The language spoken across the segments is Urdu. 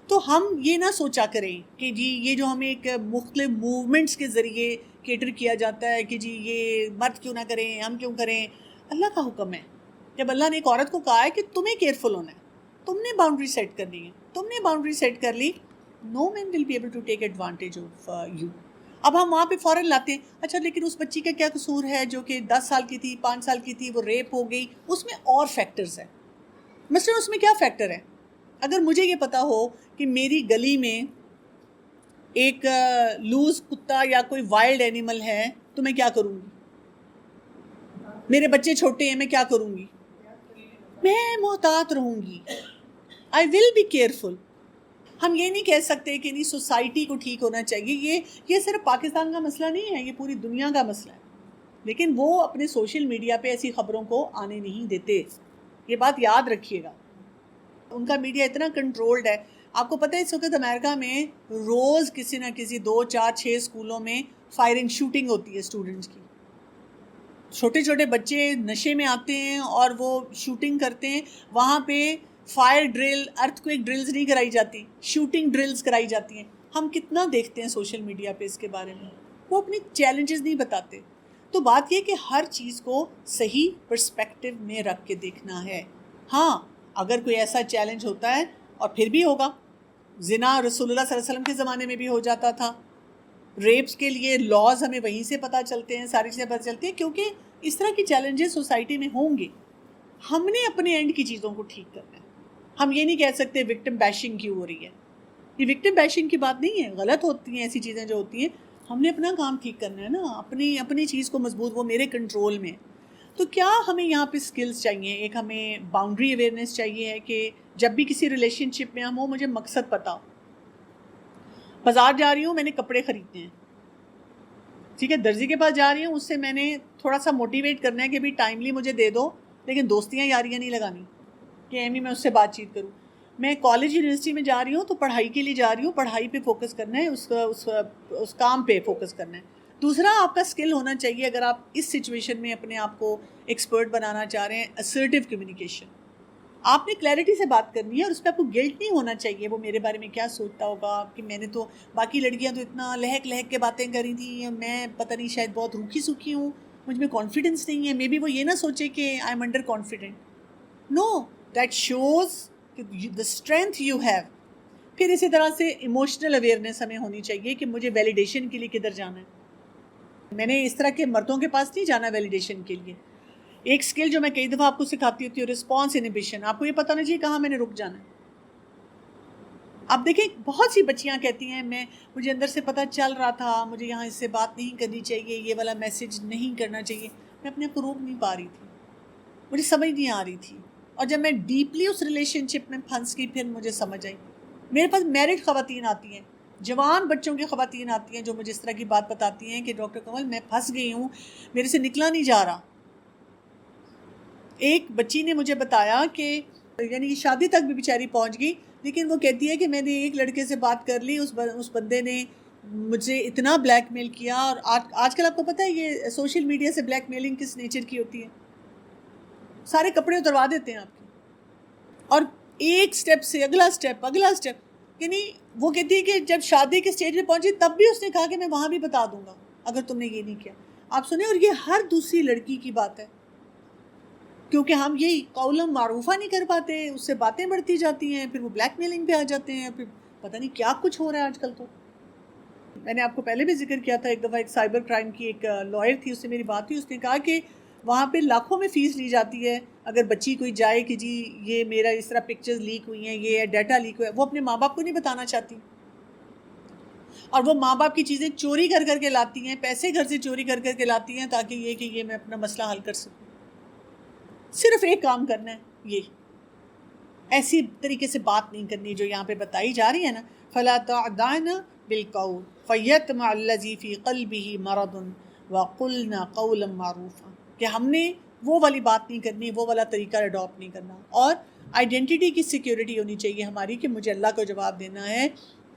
تو ہم یہ نہ سوچا کریں کہ جی یہ جو ہمیں ایک مختلف موومنٹس کے ذریعے کیٹر کیا جاتا ہے کہ جی یہ مرد کیوں نہ کریں، ہم کیوں کریں. اللہ کا حکم ہے. جب اللہ نے ایک عورت کو کہا ہے کہ تمہیں کیئرفل ہونا ہے، تم نے باؤنڈری سیٹ کرنی ہے، تم نے باؤنڈری سیٹ کر لی، no man will be able to take advantage of you. اب ہم وہاں پہ فوراً لاتے ہیں اچھا لیکن اس بچی کا کیا قصور ہے جو کہ 10 سال کی تھی، 5 سال کی تھی، وہ ریپ ہو گئی. اس میں اور فیکٹرز ہیں. مثلاً اس میں کیا فیکٹر ہے؟ اگر مجھے یہ پتا ہو کہ میری گلی میں ایک لوز کتا یا کوئی وائلڈ اینیمل ہے تو میں کیا کروں گی؟ میرے بچے چھوٹے ہیں، میں کیا کروں گی؟ میں محتاط رہوں گی. آئی ول بی کیئرفل. ہم یہ نہیں کہہ سکتے کہ نہیں سوسائٹی کو ٹھیک ہونا چاہیے. یہ صرف پاکستان کا مسئلہ نہیں ہے، یہ پوری دنیا کا مسئلہ ہے. لیکن وہ اپنے سوشل میڈیا پہ ایسی خبروں کو آنے نہیں دیتے. یہ بات یاد رکھیے گا. ان کا میڈیا اتنا کنٹرولڈ ہے. آپ کو پتہ ہے اس وقت امریکہ میں روز کسی نہ کسی 2 4 6 اسکولوں میں فائرنگ شوٹنگ ہوتی ہے اسٹوڈنٹس کی. چھوٹے چھوٹے بچے نشے میں آتے ہیں اور وہ شوٹنگ کرتے ہیں. وہاں پہ فائر ڈرل، ارتھ کوئک ڈرلز نہیں کرائی جاتی، شوٹنگ ڈرلز کرائی جاتی ہیں. ہم کتنا دیکھتے ہیں سوشل میڈیا پہ اس کے بارے میں. وہ اپنی چیلنجز نہیں بتاتے. تو بات یہ کہ ہر چیز کو صحیح پرسپیکٹو میں رکھ کے دیکھنا ہے. ہاں اگر کوئی ایسا چیلنج ہوتا ہے، اور پھر بھی ہوگا، زنا رسول اللہ صلی اللہ علیہ وسلم کے زمانے میں بھی ہو جاتا تھا. ریپس کے لیے لاز ہمیں وہیں سے پتہ چلتے ہیں، ساری چیزیں پتہ چلتی ہیں کیونکہ اس طرح کی چیلنجز سوسائٹی میں ہوں گے. ہم نے اپنے اینڈ کی چیزوں کو ٹھیک کرنا ہے. ہم یہ نہیں کہہ سکتے وکٹم بیشنگ کیوں ہو رہی ہے. یہ وکٹم بیشنگ کی بات نہیں ہے، غلط ہوتی ہیں ایسی چیزیں جو ہوتی ہیں. ہم نے اپنا کام ٹھیک کرنا ہے نا، اپنی چیز کو مضبوط، وہ میرے کنٹرول میں. تو کیا ہمیں یہاں پہ سکلز چاہیے؟ ایک ہمیں باؤنڈری اویئرنیس چاہیے ہے کہ جب بھی کسی ریلیشن شپ میں ہم ہوں مجھے مقصد پتا ہو. بازار جا رہی ہوں، میں نے کپڑے خریدنے ہیں، ٹھیک ہے، درزی کے پاس جا رہی ہوں، اس سے میں نے تھوڑا سا موٹیویٹ کرنا ہے کہ بھی ٹائملی مجھے دے دو، لیکن دوستیاں یاریاں نہیں لگانی کہ ایمی میں اس سے بات چیت کروں. میں کالج یونیورسٹی میں جا رہی ہوں تو پڑھائی کے لیے جا رہی ہوں، پڑھائی پہ فوکس کرنا ہے، اس کام پہ فوکس کرنا ہے. دوسرا آپ کا سکل ہونا چاہیے اگر آپ اس سچویشن میں اپنے آپ کو ایکسپرٹ بنانا چاہ رہے ہیں، اسرٹیو کمیونیکیشن. آپ نے کلیئرٹی سے بات کرنی ہے اور اس پہ آپ کو گلٹ نہیں ہونا چاہیے وہ میرے بارے میں کیا سوچتا ہوگا کہ میں نے تو باقی لڑکیاں تو اتنا لہک لہک کے باتیں کری تھیں، میں پتہ نہیں شاید بہت روکھی سوکھی ہوں، مجھ میں کانفیڈنس نہیں ہے. مے بی وہ یہ نہ سوچے کہ I'm under confident. No, that shows the strength you have. پھر اسی طرح سے ایموشنل اویئرنیس ہمیں ہونی چاہیے کہ مجھے ویلیڈیشن کے لیے کدھر جانا ہے. میں نے اس طرح کے مردوں کے پاس نہیں جانا ویلیڈیشن کے لیے. ایک سکل جو میں کئی دفعہ آپ کو سکھاتی ہوتی ہوں، رسپانس انہیبیشن. آپ کو یہ پتہ نہیں چاہیے کہاں میں نے رک جانا ہے. آپ دیکھیں بہت سی بچیاں کہتی ہیں مجھے اندر سے پتہ چل رہا تھا مجھے یہاں اس سے بات نہیں کرنی چاہیے، یہ والا میسج نہیں کرنا چاہیے. میں اپنے آپ کو روک نہیں پا رہی تھی، مجھے سمجھ نہیں آ رہی تھی. اور جب میں ڈیپلی اس ریلیشن شپ میں پھنس گئی پھر مجھے سمجھ آئی. میرے پاس میرڈ خواتین آتی ہیں، جوان بچوں کی خواتین آتی ہیں جو مجھے اس طرح کی بات بتاتی ہیں کہ ڈاکٹر کمل میں پھنس گئی ہوں، میرے سے نکلا نہیں جا رہا. ایک بچی نے مجھے بتایا کہ یعنی شادی تک بھی بیچاری پہنچ گئی، لیکن وہ کہتی ہے کہ میں نے ایک لڑکے سے بات کر لی، اس بندے نے مجھے اتنا بلیک میل کیا. اور آج کل آپ کو پتہ ہے یہ سوشل میڈیا سے بلیک میلنگ کس نیچر کی ہوتی ہے؟ سارے کپڑے اتروا دیتے ہیں آپ کے، اور ایک سٹیپ سے اگلا سٹیپ. یعنی وہ کہتی ہے کہ جب شادی کے سٹیج پہ پہنچی تب بھی اس نے کہا کہ میں وہاں بھی بتا دوں گا اگر تم نے یہ نہیں کیا. آپ سنیں، اور یہ ہر دوسری لڑکی کی بات ہے، کیونکہ ہم یہی قولم معروفہ نہیں کر پاتے، اس سے باتیں بڑھتی جاتی ہیں، پھر وہ بلیک میلنگ پہ آ جاتے ہیں، پھر پتہ نہیں کیا کچھ ہو رہا ہے آج کل. تو میں نے آپ کو پہلے بھی ذکر کیا تھا، ایک دفعہ ایک سائبر کرائم کی ایک لائر تھی، اس سے میری بات ہوئی. اس نے کہا کہ وہاں پہ لاکھوں میں فیس لی جاتی ہے اگر بچی کوئی جائے کہ جی یہ میرا اس طرح پکچرز لیک ہوئی ہیں، یہ ڈیٹا لیک ہوا ہے. وہ اپنے ماں باپ کو نہیں بتانا چاہتی، اور وہ ماں باپ کی چیزیں چوری کر کر کے لاتی ہیں، پیسے گھر سے چوری کر کر کے لاتی ہیں تاکہ یہ کہ یہ میں اپنا مسئلہ حل کر سکوں. صرف ایک کام کرنا ہے، یہ ایسی طریقے سے بات نہیں کرنی جو یہاں پہ بتائی جا رہی ہے نا. فلا تعدعن بالقول فیطمع الذی فی قلبہ مرض وقلن قولا معروفا. کہ ہم نے وہ والی بات نہیں کرنی، وہ والا طریقہ اڈاپٹ نہیں کرنا. اور آئیڈینٹی کی سیکیورٹی ہونی چاہیے ہماری کہ مجھے اللہ کو جواب دینا ہے،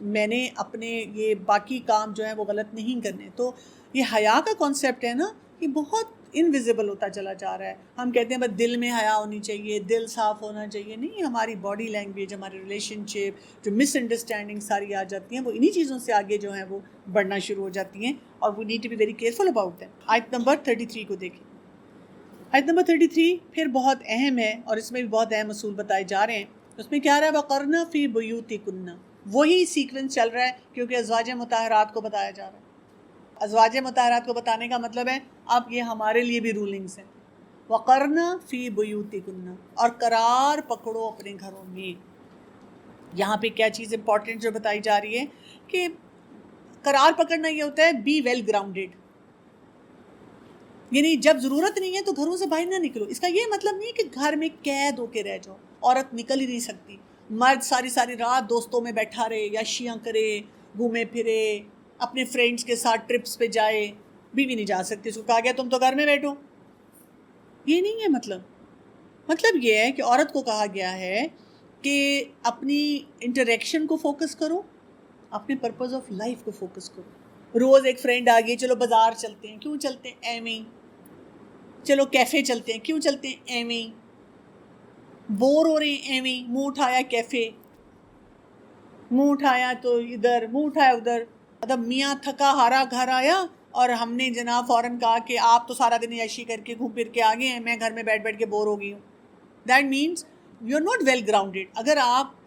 میں نے اپنے یہ باقی کام جو ہیں وہ غلط نہیں کرنے. تو یہ حیا کا کانسیپٹ ہے نا، یہ بہت انویزیبل ہوتا چلا جا رہا ہے. ہم کہتے ہیں بس دل میں حیا ہونی چاہیے, دل صاف ہونا چاہیے. نہیں, ہماری باڈی لینگویج, ہماری ریلیشن شپ, جو مس انڈرسٹینڈنگ ساری آ جاتی ہیں, وہ انہی چیزوں سے آگے جو ہیں وہ بڑھنا شروع ہو جاتی ہیں, اور we need to be very careful about that. آیت نمبر 33 کو دیکھیں. آیت نمبر 33 پھر بہت اہم ہے, اور اس میں بھی بہت اہم اصول بتائے جا رہے ہیں. اس میں کیا رہا ہے, وَقَرْنَ فِي بُيُوتِكُنَّ, وہی سیکوینس چل رہا ہے کیونکہ ازواج مطہرات کو بتایا جا رہا ہے. ازواج مطہرات کو بتانے کا مطلب ہے اب یہ ہمارے لیے بھی رولنگز ہیں. وَقَرْنَ فِي بُيُوتِكُنَّ, اور قرار پکڑو اپنے گھروں میں. یہاں پہ کیا چیز امپورٹنٹ جو بتائی جا رہی ہے کہ قرار پکڑنا یہ ہوتا ہے بی ویل گراؤنڈیڈ, یعنی جب ضرورت نہیں ہے تو گھروں سے باہر نہ نکلو. اس کا یہ مطلب نہیں کہ گھر میں قید ہو کے رہ جاؤ. عورت نکل ہی نہیں سکتی. مرد ساری ساری رات دوستوں میں بیٹھا رہے, یاشیاں کرے, گھومے پھرے, اپنے فرینڈس کے ساتھ ٹرپس پہ جائے. بیوی نہیں جا سکتی, اس کو کہا گیا تم تو گھر میں بیٹھو. یہ نہیں ہے مطلب یہ ہے کہ عورت کو کہا گیا ہے کہ اپنی انٹریکشن کو فوکس کرو, اپنے پرپز آف لائف کو فوکس کرو. روز ایک فرینڈ آ گئی, چلو بازار چلتے ہیں, کیوں چلتے ہیں ایویں, چلو کیفے چلتے ہیں, کیوں چلتے ہیں ایویں, بور ہو رہے ہیں ایویں, منہ اٹھایا کیفے, منہ اٹھایا تو ادھر, منہ اٹھایا ادھر. مطلب میاں تھکا ہارا گھر آیا اور ہم نے جناب فوراً کہا کہ آپ تو سارا دن عیاشی کر کے گھوم پھر کے آ گئے ہیں, میں گھر میں بیٹھ بیٹھ کے بور ہو گئی ہوں. That means you are not well grounded. اگر آپ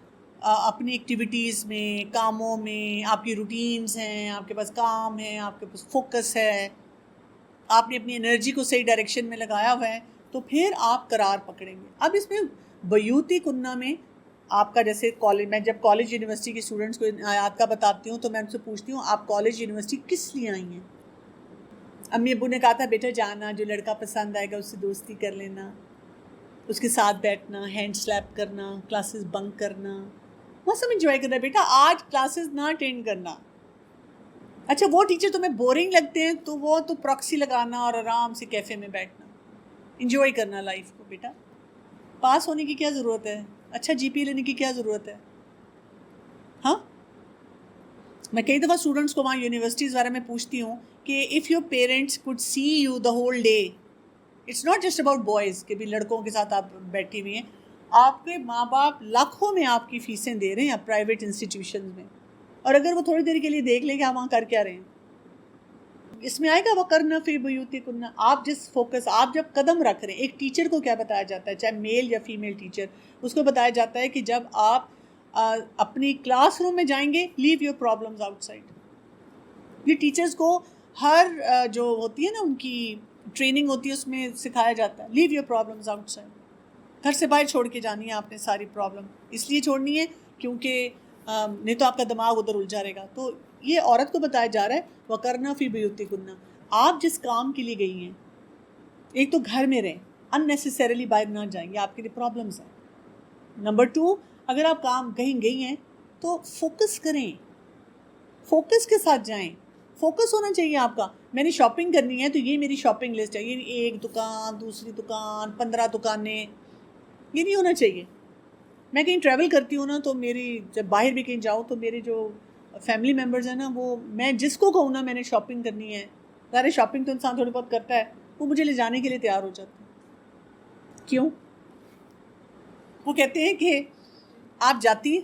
اپنی ایکٹیویٹیز میں, کاموں میں, آپ کی روٹینز ہیں, آپ کے پاس کام ہے, آپ کے پاس فوکس ہے, آپ نے اپنی انرجی کو صحیح ڈائریکشن میں لگایا ہوا ہے, تو پھر آپ قرار پکڑیں گے. اب اس میں بیوتی کنہ میں آپ کا جیسے کالج, میں جب کالج یونیورسٹی کے اسٹوڈنٹس کو آیات کا بتاتی ہوں تو میں ان سے پوچھتی ہوں آپ کالج یونیورسٹی کس لیے آئی ہیں. امی ابو نے کہا تھا بیٹا جانا, جو لڑکا پسند آئے گا اس سے دوستی کر لینا, اس کے ساتھ بیٹھنا, ہینڈ سلیپ کرنا, کلاسز بنک کرنا, موسم انجوائے کرنا. بیٹا آج کلاسز نہ اٹینڈ کرنا. اچھا وہ ٹیچر تمہیں بورنگ لگتے ہیں تو وہ تو پراکسی لگانا اور آرام سے کیفے میں بیٹھنا, انجوائے کرنا لائف کو. بیٹا پاس ہونے کی کیا ضرورت ہے, اچھا جی پی لینے کی کیا ضرورت ہے. ہاں, میں کئی دفعہ اسٹوڈنٹس کو وہاں یونیورسٹیز وغیرہ میں پوچھتی ہوں کہ if your parents could see you the whole day, it's not just about boys کہ بھی لڑکوں کے ساتھ آپ بیٹھی ہوئی ہیں, آپ کے ماں باپ لاکھوں میں آپ کی فیسیں دے رہے ہیں پرائیویٹ انسٹیٹیوشنز میں, اور اگر وہ تھوڑی دیر کے لیے دیکھ لیں کہ آپ وہاں کر کیا رہے ہیں. اس میں آئے گا وَقَرْنَ فِي بُيُوتِكُنَّ. آپ جس فوکس, آپ جب قدم رکھ رہے ہیں, ایک ٹیچر کو کیا بتایا جاتا ہے, چاہے میل یا فیمیل ٹیچر, اس کو بتایا جاتا ہے کہ جب آپ اپنی کلاس روم میں جائیں گے, لیو یور پرابلمز آؤٹ سائڈ. یہ ٹیچرز کو ہر جو ہوتی ہے نا ان کی ٹریننگ ہوتی ہے اس میں سکھایا جاتا ہے, لیو یور پرابلمز آؤٹ سائڈ. گھر سے باہر چھوڑ کے جانی ہے آپ نے ساری پرابلم, اس لیے چھوڑنی ہے کیونکہ نہیں تو آپ کا دماغ ادھر الجھا رہے گا. تو یہ عورت کو بتایا جا رہا ہے وَقَرْنَ فِي بُيُوتِكُنَّ. آپ جس کام کے لیے گئی ہیں, ایک تو گھر میں رہیں, اننیسیسریلی باہر نہ جائیں, یہ آپ کے لیے پرابلمس ہیں. نمبر 2, اگر آپ کام کہیں گئی ہیں تو فوکس کریں, فوکس کے ساتھ جائیں. فوکس ہونا چاہیے آپ کا. میں نے شاپنگ کرنی ہے تو یہ میری شاپنگ لسٹ ہے, یہ ایک دکان, دوسری دکان, 15 دکانیں, یہ نہیں ہونا چاہیے. میں کہیں ٹریول کرتی ہوں نا تو میری, جب باہر بھی کہیں جاؤں تو میرے جو فیملی ممبرز ہیں نا, وہ میں جس کو کہوں نا میں نے شاپنگ کرنی ہے, ظاہر شاپنگ تو انسان تھوڑی بہت کرتا ہے, وہ مجھے لے جانے کے لیے تیار ہو جاتے ہیں. کیوں؟ وہ کہتے ہیں کہ آپ جاتی ہیں,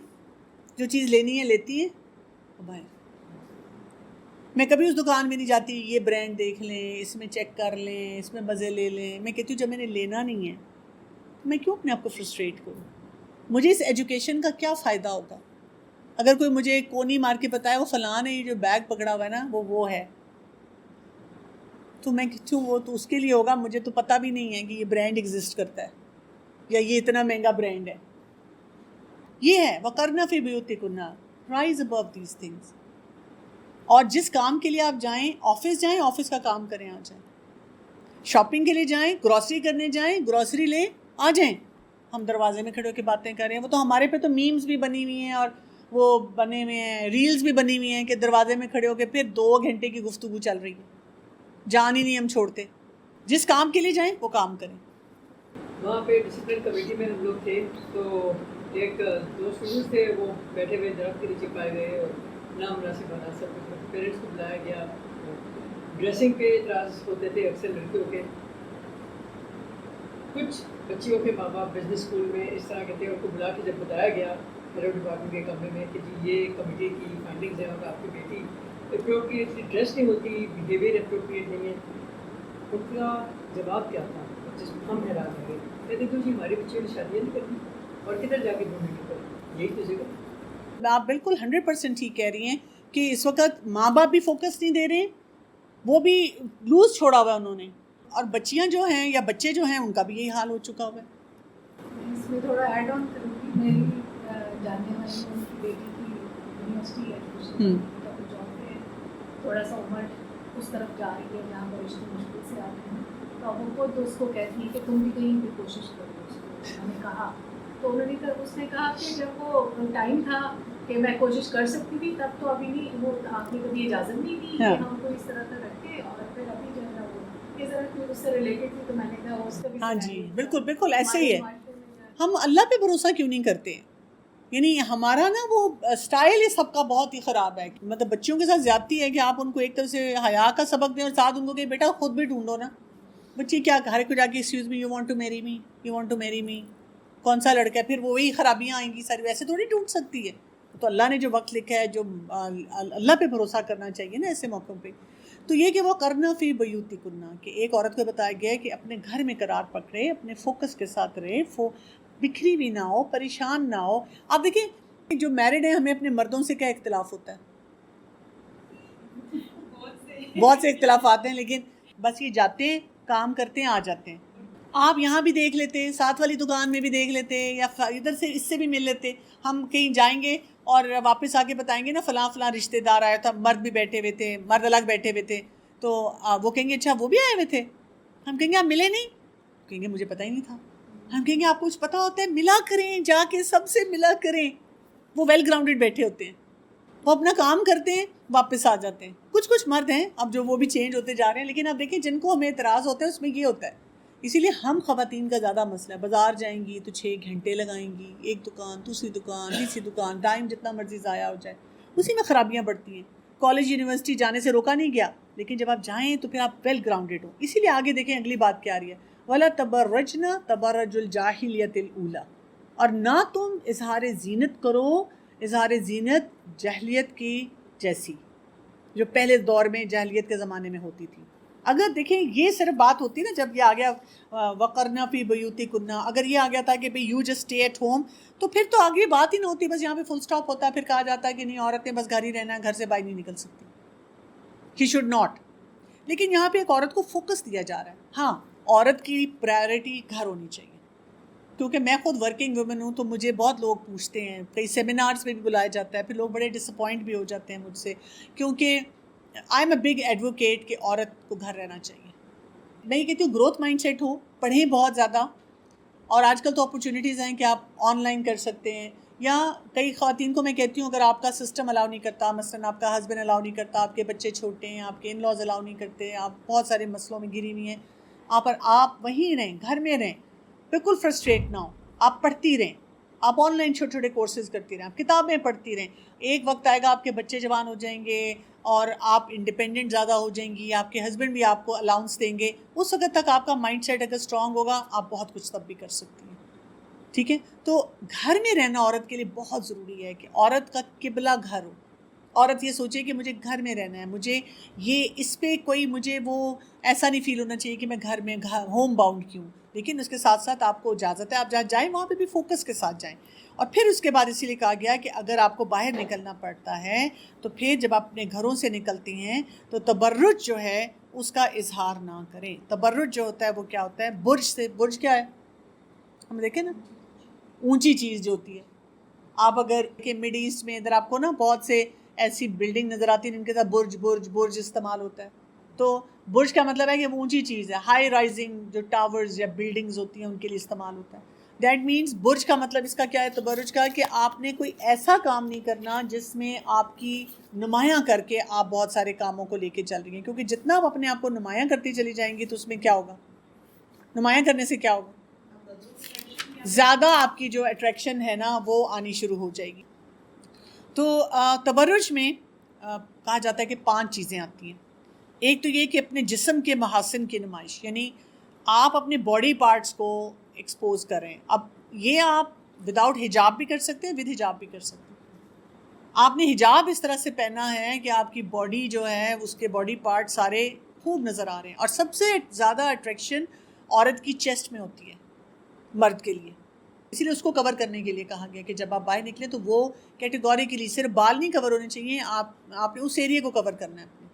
جو چیز لینی ہے لیتی ہیں, باہر. میں کبھی اس دکان میں نہیں جاتی, یہ برانڈ دیکھ لیں, اس میں چیک کر لیں, اس میں مزے لے لیں. میں کہتی ہوں جب میں نے لینا نہیں ہے تو میں کیوں اپنے آپ کو فرسٹریٹ کروں. مجھے اس ایجوکیشن کا کیا فائدہ ہوگا اگر کوئی مجھے کونی مار کے بتائے وہ فلاں نے یہ جو بیگ پکڑا ہوا ہے نا وہ ہے, تو میں کہتی ہوں وہ تو اس کے لیے ہوگا, مجھے تو پتہ بھی نہیں ہے کہ یہ برانڈ ایگزسٹ کرتا ہے یا یہ اتنا مہنگا برانڈ ہے. یہ ہے وَقَرْنَ فِي بُيُوتِكُنَّ, رائز ابو دیز تھنگس. اور جس کام کے لیے آپ جائیں, آفس جائیں, آفس کا کام کریں, آ جائیں. شاپنگ کے لیے جائیں, گروسری کرنے جائیں, گروسری لیں, آ جائیں. ہم دروازے میں کھڑے ہو کے باتیں کر رہے ہیں, وہ تو ہمارے پہ تو میمز بھی بنی ہوئی ہیں اور وہ بنے ہوئے ہیں, ریلز بھی بنی ہوئی ہیں کہ دروازے میں کھڑے ہو کے پھر 2 گھنٹے کی گفتگو چل رہی ہے, جان ہی نہیں ہم چھوڑتے. جس کام کے لیے جائیں وہ کام کریں. وہاں پہ ڈسپلن کمیٹی میں ہم لوگ تھے تو ایک 2 اسٹوڈنٹس تھے, وہ بیٹھے ہوئے درخت کے نیچے پائے گئے اور نامناسب بنا سب. پیرنٹس کو بلایا گیا. ڈریسنگ پہ اعتراض ہوتے تھے اکثر لڑکیوں کے, کچھ بچیوں کے ماں باپ بزنس اسکول میں اس طرح کے تھے, ان کو بلا کے جب بتایا گیا ہیلو ڈپارٹمنٹ کے کمرے میں کہ جی یہ کمیٹی کی فائنڈنگز ہیں اور آپ کی بیٹی اپروپریٹلی ڈریس نہیں ہوتی, بیہیویئر اپروپریٹ نہیں ہے, ان کا جواب کیا تھا جس میں ہم حیران رہ گئے. کہتے تو جی ہماری بچیوں نے شادیاں نہیں کرنی اور کدھر جا کے ڈھونڈیں گے, یہی تو ذکر. آپ بالکل 100% ٹھیک کہہ رہی ہیں کہ اس وقت ماں باپ بھی فوکس نہیں دے رہے, وہ بھی لوز چھوڑا ہوا ہے انہوں نے, اور بچیاں جو ہیں یا بچے جو ہیں ان کا بھی یہی حال ہو چکا ہوا ہے. اس میں تھوڑا ایڈ آن کروں گی, میری جاننے والی ان کی بیٹی کی یونیورسٹی ایڈمیشن جاب میں تھوڑا سا عمر اس طرف جا رہی ہے جہاں پر رشتے مشکل سے آتے ہیں, تو اب وہ خود اس کو کہتی ہے کہ تم بھی کہیں بھی کوشش کرو. اس کو میں نے کہا تو اس نے کہا کہ جب وہ ٹائم تھا کہ میں کوشش کر سکتی تھی تب تو ابھی نہیں, وہ آپ نے کبھی اجازت نہیں دی کہ ہم کو اس طرح کا رکھے, اور پھر ابھی جو ہے نا وہ اس طرح اس سے ریلیٹڈ تھی, تو میں نے کہا اس کا بھی. ہاں جی بالکل بالکل ایسے ہی ہے. ہم اللہ پہ بھروسہ کیوں نہیں کرتے, یعنی ہمارا نا وہ اسٹائل ہی سب کا بہت ہی خراب ہے. مطلب بچیوں کے ساتھ زیادتی ہے کہ آپ ان کو ایک طرف سے حیا کا سبق دیں اور ساتھ ان کو کہ بیٹا خود بھی ڈھونڈو نا. بچی کیا ہر کو جا کے excuse me, you want to marry me, you want to marry می, کون سا لڑکا ہے, پھر وہی خرابیاں آئیں گی ساری, ویسے تھوڑی ڈھونڈ سکتی ہے. تو اللہ نے جو وقت لکھا ہے, جو اللہ پہ بھروسہ کرنا چاہیے نا ایسے موقعوں پہ. تو یہ کہ وہ کرنا فی بیوتی کننا, کہ ایک عورت کو بتایا گیا ہے کہ اپنے گھر میں قرار پکڑے, اپنے فوکس کے ساتھ رہے, بکھری بھی نہ ہو, پریشان نہ ہو. آپ دیکھیں جو میرڈ ہیں ہمیں اپنے مردوں سے کیا اختلاف ہوتا ہے, بہت سے اختلافات ہیں, لیکن بس یہ جاتے ہیں کام کرتے ہیں آ جاتے ہیں. آپ یہاں بھی دیکھ لیتے, ساتھ والی دکان میں بھی دیکھ لیتے, یا ادھر سے اس سے بھی مل لیتے. ہم کہیں جائیں گے اور واپس آ کے بتائیں گے نا فلاں فلاں رشتہ دار آیا تھا, مرد بھی بیٹھے ہوئے تھے, مرد الگ بیٹھے ہوئے تھے, تو وہ کہیں گے اچھا وہ بھی آئے ہوئے تھے. ہم کہیں گے آپ ملے نہیں, کہیں گے مجھے پتہ ہی نہیں تھا. ہم کہیں گے آپ کو کچھ پتہ ہوتا ہے, ملا کریں, جا کے سب سے ملا کریں. وہ ویل گراؤنڈڈ بیٹھے ہوتے ہیں, وہ اپنا کام کرتے ہیں واپس آ جاتے ہیں. کچھ مرد ہیں اب جو وہ بھی چینج ہوتے جا رہے ہیں, لیکن اب دیکھیں جن کو ہمیں اعتراض ہوتا ہے اس میں یہ ہوتا ہے. اسی لیے ہم خواتین کا زیادہ مسئلہ ہے, بازار جائیں گی تو 6 گھنٹے لگائیں گی, ایک دکان دوسری دکان تیسری دکان, ٹائم جتنا مرضی ضائع ہو جائے, اسی میں خرابیاں بڑھتی ہیں. کالج یونیورسٹی جانے سے روکا نہیں گیا, لیکن جب آپ جائیں تو پھر آپ ویل گراؤنڈڈ ہو. اسی لیے آگے دیکھیں اگلی بات کیا آ رہی ہے, وَلَا تَبَرَّجْنَا تَبَرَّجُ الْجَاهِلِيَّةِ الْأُولَىٰ, اور نہ تم اظہار زینت کرو, اظہار زینت جاہلیت کی جیسی جو پہلے دور میں جاہلیت کے زمانے میں ہوتی تھی. اگر دیکھیں یہ صرف بات ہوتی نا جب یہ آ گیا وَقَرْنَا فِي بُيُوتِكُنَّ, اگر یہ آ گیا تھا کہ بھئی you just stay at home, تو پھر تو آگے بات ہی نہ ہوتی, بس یہاں پہ فل سٹاپ ہوتا ہے. پھر کہا جاتا ہے کہ نہیں عورتیں بس گھر ہی رہنا ہے, گھر سے باہر نہیں نکل سکتی, ہی شوڈ ناٹ. لیکن یہاں پہ ایک عورت کو فوکس دیا جا رہا ہے. ہاں عورت کی پرائرٹی گھر ہونی چاہیے, کیونکہ میں خود ورکنگ وومن ہوں, تو مجھے بہت لوگ پوچھتے ہیں, کئی سیمینارز پہ بھی بلایا جاتا ہے, پھر لوگ بڑے ڈس اپوائنٹ بھی ہو جاتے ہیں مجھ سے, کیونکہ I am a big advocate کہ عورت کو گھر رہنا چاہیے. میں یہ کہتی ہوں گروتھ مائنڈ سیٹ ہو, پڑھیں بہت زیادہ, اور آج کل تو اپرچونیٹیز ہیں کہ آپ آن لائن کر سکتے ہیں. یا کئی خواتین کو میں کہتی ہوں اگر آپ کا سسٹم الاؤ نہیں کرتا, مثلاً آپ کا ہسبینڈ الاؤ نہیں کرتا, آپ کے بچے چھوٹے ہیں, آپ کے ان لاز الاؤ نہیں کرتے, آپ بہت سارے مسئلوں میں گری ہوئی ہیں, آپ وہیں رہیں, گھر میں رہیں, بالکل فرسٹریٹ نہ ہو, آپ پڑھتی رہیں, آپ آن لائن چھوٹے چھوٹے کورسز کرتی رہیں, آپ کتابیں پڑھتی رہیں. ایک وقت آئے گا آپ کے بچے جوان ہو جائیں گے اور آپ انڈیپینڈنٹ زیادہ ہو جائیں گی, آپ کے ہسبینڈ بھی آپ کو الاؤنس دیں گے, اس وقت تک آپ کا مائنڈ سیٹ اگر اسٹرانگ ہوگا آپ بہت کچھ تب بھی کر سکتی ہیں. ٹھیک ہے, تو گھر میں رہنا عورت کے لیے بہت ضروری ہے کہ عورت کا قبلہ گھر ہو. عورت یہ سوچے کہ مجھے گھر میں رہنا ہے, مجھے یہ اس پہ کوئی مجھے وہ ایسا نہیں فیل ہونا چاہیے کہ میں گھر میں ہوم باؤنڈ کیوں. لیکن اس کے ساتھ ساتھ آپ کو اجازت ہے آپ جہاں جائیں وہاں پہ بھی فوکس کے ساتھ جائیں. اور پھر اس کے بعد اسی لیے کہا گیا کہ اگر آپ کو باہر نکلنا پڑتا ہے تو پھر جب آپ اپنے گھروں سے نکلتی ہیں تو تبرج جو ہے اس کا اظہار نہ کریں. تبرج جو ہوتا ہے وہ کیا ہوتا ہے, برج سے, برج کیا ہے ہم دیکھیں نا, اونچی چیز جو ہوتی ہے. آپ اگر کہ مڈ ایسٹ میں ادھر آپ کو نا بہت سے ایسی بلڈنگ نظر آتی ہیں جن کے ساتھ برج استعمال ہوتا ہے. تو برج کا مطلب ہے کہ وہ اونچی چیز ہے, ہائی رائزنگ جو ٹاورز یا بلڈنگز ہوتی ہیں ان کے لیے استعمال ہوتا ہے. دیٹ مینس برج کا مطلب اس کا کیا ہے, تبرج کا, کہ آپ نے کوئی ایسا کام نہیں کرنا جس میں آپ کی نمایاں کر کے آپ بہت سارے کاموں کو لے کے چل رہی ہیں. کیونکہ جتنا آپ اپنے آپ کو نمایاں کرتی چلی جائیں گی تو اس میں کیا ہوگا, نمایاں کرنے سے کیا ہوگا, زیادہ آپ کی جو اٹریکشن ہے نا وہ آنی شروع ہو جائے گی. تو تبرج میں کہا جاتا ہے کہ 5 چیزیں آتی ہیں. ایک تو یہ کہ اپنے جسم کے محاسن کی نمائش, یعنی آپ اپنے باڈی پارٹس کو ایکسپوز کریں. اب یہ آپ وداؤٹ حجاب بھی کر سکتے ہیں, ود حجاب بھی کر سکتے ہیں. آپ نے حجاب اس طرح سے پہنا ہے کہ آپ کی باڈی جو ہے اس کے باڈی پارٹ سارے خوب نظر آ رہے ہیں. اور سب سے زیادہ اٹریکشن عورت کی چیسٹ میں ہوتی ہے مرد کے لیے, اسی لیے اس کو کور کرنے کے لیے کہا گیا کہ جب آپ باہر نکلیں تو وہ کیٹیگوریکلی صرف بال نہیں کور ہونے چاہیے, آپ نے اس ایریے کو کور کرنا ہے اپنے.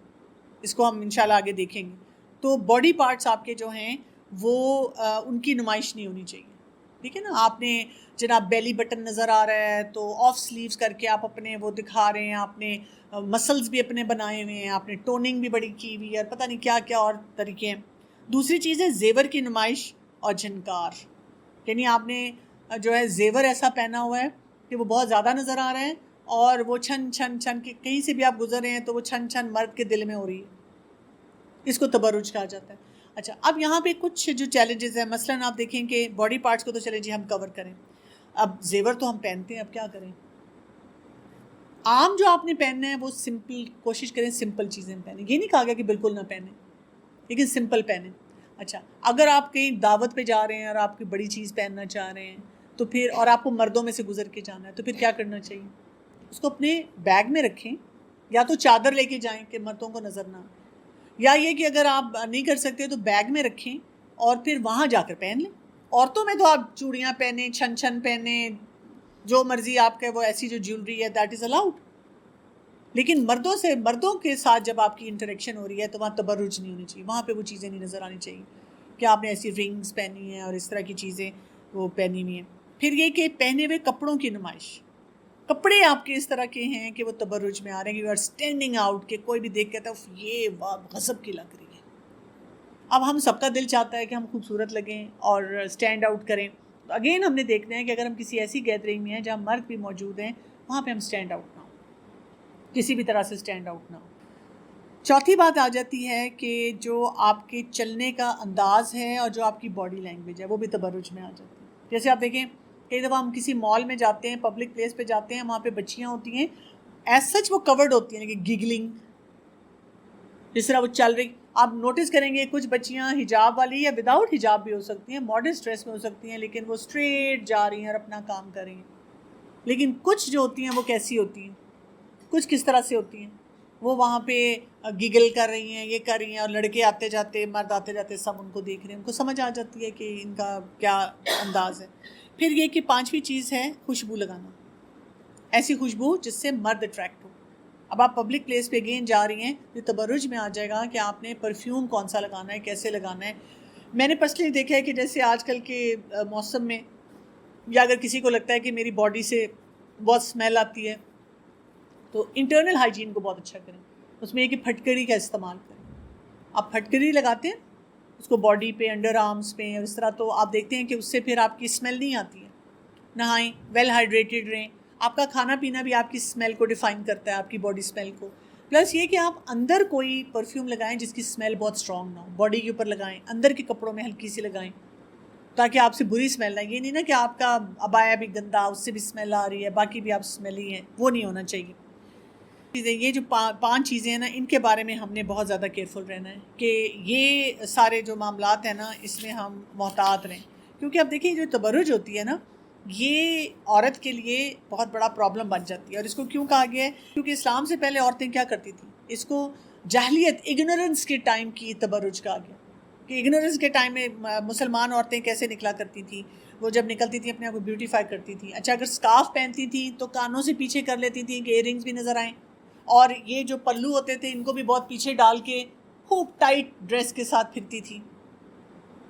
اس کو ہم انشاءاللہ آگے دیکھیں گے. تو باڈی پارٹس آپ کے جو ہیں وہ ان کی نمائش نہیں ہونی چاہیے, ٹھیک ہے نا. آپ نے جناب بیلی بٹن نظر آ رہا ہے تو آف سلیوز کر کے آپ اپنے وہ دکھا رہے ہیں, آپ نے مسلز بھی اپنے بنائے ہوئے ہیں, آپ نے ٹوننگ بھی بڑی کی ہوئی ہے, اور پتہ نہیں کیا کیا اور طریقے ہیں. دوسری چیز ہے زیور کی نمائش اور جھنکار, یعنی آپ نے جو ہے زیور ایسا پہنا ہوا ہے کہ وہ بہت زیادہ نظر آ رہا ہے, اور وہ چھن چھن چھن کے کہیں سے بھی آپ گزر رہے ہیں تو وہ چھن چھن مرد کے دل میں ہو رہی ہے. اس کو تبرج کہا جاتا ہے. اچھا, اب یہاں پہ کچھ جو چیلنجز ہیں, مثلاً آپ دیکھیں کہ باڈی پارٹس کو تو چلے جی ہم کور کریں, اب زیور تو ہم پہنتے ہیں, اب کیا کریں. عام جو آپ نے پہننا ہے وہ سمپل, کوشش کریں سمپل چیزیں پہنیں. یہ نہیں کہا گیا کہ بالکل نہ پہنیں, لیکن سمپل پہنیں. اچھا, اگر آپ کہیں دعوت پہ جا رہے ہیں اور آپ کی بڑی چیز پہننا چاہ رہے ہیں تو پھر, اور آپ کو مردوں میں سے گزر کے جانا ہے, تو پھر کیا کرنا چاہیے. اس کو اپنے بیگ میں رکھیں, یا تو چادر لے کے جائیں کہ مردوں کو نظر نہ, یا یہ کہ اگر آپ نہیں کر سکتے تو بیگ میں رکھیں اور پھر وہاں جا کر پہن لیں. عورتوں میں تو آپ چوڑیاں پہنیں, چھن چھن پہنیں, جو مرضی آپ کا وہ ایسی جو جیولری ہے دیٹ از الاؤڈ. لیکن مردوں کے ساتھ جب آپ کی انٹریکشن ہو رہی ہے تو وہاں تبرج نہیں ہونی چاہیے, وہاں پہ وہ چیزیں نہیں نظر آنی چاہیے کہ آپ نے ایسی رنگز پہنی ہیں اور اس طرح کی چیزیں وہ پہنی ہوئی ہیں. پھر یہ کہ پہنے ہوئے کپڑوں کی نمائش, کپڑے آپ کے اس طرح کے ہیں کہ وہ تبرج میں آ رہے ہیں, یو آر اسٹینڈنگ آؤٹ, کہ کوئی بھی دیکھ کہتا ہے یہ غضب کی لگ رہی ہے. اب ہم سب کا دل چاہتا ہے کہ ہم خوبصورت لگیں اور اسٹینڈ آؤٹ کریں. تو اگین ہم نے دیکھنا ہے کہ اگر ہم کسی ایسی گیدرنگ میں ہیں جہاں مرد بھی موجود ہیں, وہاں پہ ہم اسٹینڈ آؤٹ نہ ہو, کسی بھی طرح سے اسٹینڈ آؤٹ نہ ہو. چوتھی بات آ جاتی ہے کہ جو آپ کے چلنے کا انداز ہے اور جو آپ کی باڈی لینگویج ہے وہ بھی تبرج میں آ جاتی ہے. جیسے آپ دیکھیں کئی دفعہ ہم کسی مال میں جاتے ہیں, پبلک پلیس پہ جاتے ہیں, وہاں پہ بچیاں ہوتی ہیں, ایز سچ وہ کورڈ ہوتی ہیں, لیکن گگلنگ جس طرح وہ چل رہی, آپ نوٹس کریں گے کچھ بچیاں حجاب والی یا وداؤٹ حجاب بھی ہو سکتی ہیں, ماڈرن ڈریس میں ہو سکتی ہیں, لیکن وہ اسٹریٹ جا رہی ہیں اور اپنا کام کر رہی ہیں. لیکن کچھ جو ہوتی ہیں وہ کیسی ہوتی ہیں, کچھ کس طرح سے ہوتی ہیں, وہ وہاں پہ گگل کر رہی ہیں, یہ کر رہی ہیں, اور لڑکے آتے جاتے, مرد آتے جاتے سب ان کو دیکھ رہے ہیں, ان کو سمجھ آ جاتی ہے کہ ان کا کیا انداز ہے. پھر یہ کہ پانچویں چیز ہے خوشبو لگانا, ایسی خوشبو جس سے مرد اٹریکٹ ہو. اب آپ پبلک پلیس پہ اگین جا رہی ہیں, یہ تبرج میں آ جائے گا کہ آپ نے پرفیوم کون سا لگانا ہے, کیسے لگانا ہے. میں نے پرسنلی دیکھا ہے کہ جیسے آج کل کے موسم میں, یا اگر کسی کو لگتا ہے کہ میری باڈی سے بہت اسمیل آتی ہے, تو انٹرنل ہائیجین کو بہت اچھا کریں. اس میں یہ کہ پھٹکری کا استعمال کریں. آپ پھٹکری لگاتے ہیں اس کو باڈی پہ, انڈر آرمس پہ, اور اس طرح, تو آپ دیکھتے ہیں کہ اس سے پھر آپ کی اسمیل نہیں آتی ہے. نہائیں, ویل ہائیڈریٹڈ رہیں. آپ کا کھانا پینا بھی آپ کی اسمیل کو ڈیفائن کرتا ہے, آپ کی باڈی اسمیل کو. پلس یہ کہ آپ اندر کوئی پرفیوم لگائیں جس کی اسمیل بہت اسٹرانگ نہ ہو, باڈی کے اوپر لگائیں, اندر کے کپڑوں میں ہلکی سی لگائیں, تاکہ آپ سے بری اسمیل نہ. یہ نہیں نا کہ آپ کا ابایا بھی گندا, اس سے بھی اسمیل آ رہی ہے, باقی بھی آپ اسمیلی ہیں, وہ نہیں ہونا چاہیے. یہ جو 5 چیزیں ہیں نا, ان کے بارے میں ہم نے بہت زیادہ کیئرفل رہنا ہے کہ یہ سارے جو معاملات ہیں نا اس میں ہم محتاط رہیں. کیونکہ اب دیکھیں جو تبرج ہوتی ہے نا, یہ عورت کے لیے بہت بڑا پرابلم بن جاتی ہے. اور اس کو کیوں کہا گیا ہے, کیونکہ اسلام سے پہلے عورتیں کیا کرتی تھیں, اس کو جاہلیت, اگنورنس کے ٹائم کی تبرج کہا گیا. کہ اگنورنس کے ٹائم میں مسلمان عورتیں کیسے نکلا کرتی تھیں, وہ جب نکلتی تھیں اپنے آپ کو بیوٹیفائی کرتی تھیں. اچھا, اگر اسکارف پہنتی تھیں تو کانوں سے پیچھے کر لیتی تھیں کہ ایئر رنگس بھی نظر آئیں, اور یہ جو پلو ہوتے تھے ان کو بھی بہت پیچھے ڈال کے خوب ٹائٹ ڈریس کے ساتھ پھرتی تھی.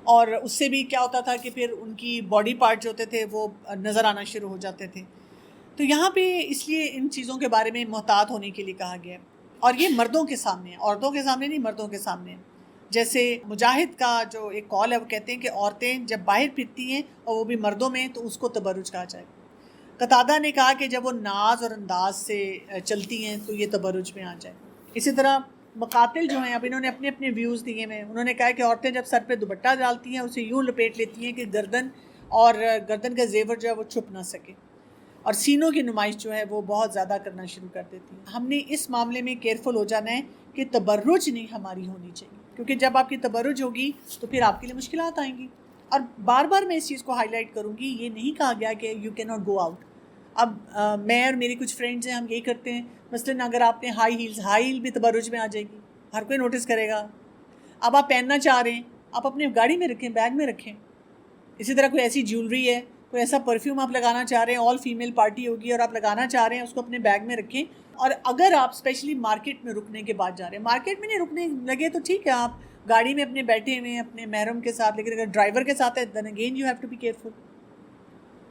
اور اس سے بھی کیا ہوتا تھا کہ پھر ان کی باڈی پارٹ جو ہوتے تھے وہ نظر آنا شروع ہو جاتے تھے. تو یہاں پہ اس لیے ان چیزوں کے بارے میں محتاط ہونے کے لیے کہا گیا ہے. اور یہ مردوں کے سامنے ہے, عورتوں کے سامنے نہیں, مردوں کے سامنے. جیسے مجاہد کا جو ایک قول ہے, وہ کہتے ہیں کہ عورتیں جب باہر پھرتی ہیں اور وہ بھی مردوں میں, تو اس کو تبرج کہا جائے. قتادہ نے کہا کہ جب وہ ناز اور انداز سے چلتی ہیں تو یہ تبرج میں آ جائے. اسی طرح مقاتل جو ہیں, اب انہوں نے اپنے اپنے ویوز دیے ہیں. انہوں نے کہا کہ عورتیں جب سر پہ دوپٹہ ڈالتی ہیں اسے یوں لپیٹ لیتی ہیں کہ گردن کا زیور جو ہے وہ چھپ نہ سکے, اور سینوں کی نمائش جو ہے وہ بہت زیادہ کرنا شروع کر دیتی ہیں. ہم نے اس معاملے میں کیئرفل ہو جانا ہے کہ تبرج نہیں ہماری ہونی چاہیے. کیونکہ جب آپ کی تبرج ہوگی تو پھر آپ کے لیے مشکلات آئیں گی. اور بار بار میں اس چیز کو ہائی لائٹ کروں گی, یہ نہیں کہا گیا کہ you can not go out. اب میں اور میری کچھ فرینڈز ہیں, ہم یہی کرتے ہیں, مثلاً اگر آپ نے ہائی ہیل بھی تبرج میں آ جائے گی, ہر کوئی نوٹس کرے گا. اب آپ پہننا چاہ رہے ہیں, آپ اپنے گاڑی میں رکھیں, بیگ میں رکھیں. اسی طرح کوئی ایسی جیولری ہے, کوئی ایسا پرفیوم آپ لگانا چاہ رہے ہیں, آل فیمیل پارٹی ہوگی اور آپ لگانا چاہ رہے ہیں, اس کو اپنے بیگ میں رکھیں. اور اگر آپ اسپیشلی مارکیٹ میں رکنے کے بعد جا رہے ہیں, مارکیٹ میں نہیں رکنے لگے تو ٹھیک ہے, آپ گاڑی میں اپنے بیٹھے ہوئے ہیں اپنے محرم کے ساتھ, لیکن اگر ڈرائیور کے ساتھ ہے then again you have to be careful,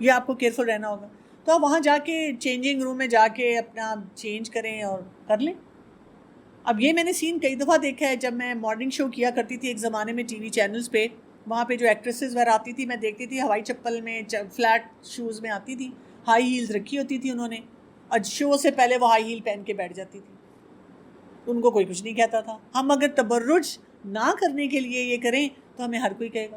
یہ آپ کو کیئرفل رہنا ہوگا. تو آپ وہاں جا کے چینجنگ روم میں جا کے اپنا چینج کریں اور کر لیں. اب یہ میں نے سین کئی دفعہ دیکھا ہے, جب میں مارننگ شو کیا کرتی تھی ایک زمانے میں ٹی وی چینلز پہ, وہاں پہ جو ایکٹریسز وغیرہ آتی تھی میں دیکھتی تھی ہوائی چپل میں, فلیٹ شوز میں آتی تھی, ہائی ہیلز رکھی ہوتی تھی انہوں نے, اور شو سے پہلے وہ ہائی ہیل پہن کے بیٹھ جاتی تھی, ان کو کوئی کچھ نہیں کہتا تھا. ہم اگر تبرج نہ کرنے کے لیے یہ کریں تو ہمیں ہر کوئی کہے گا.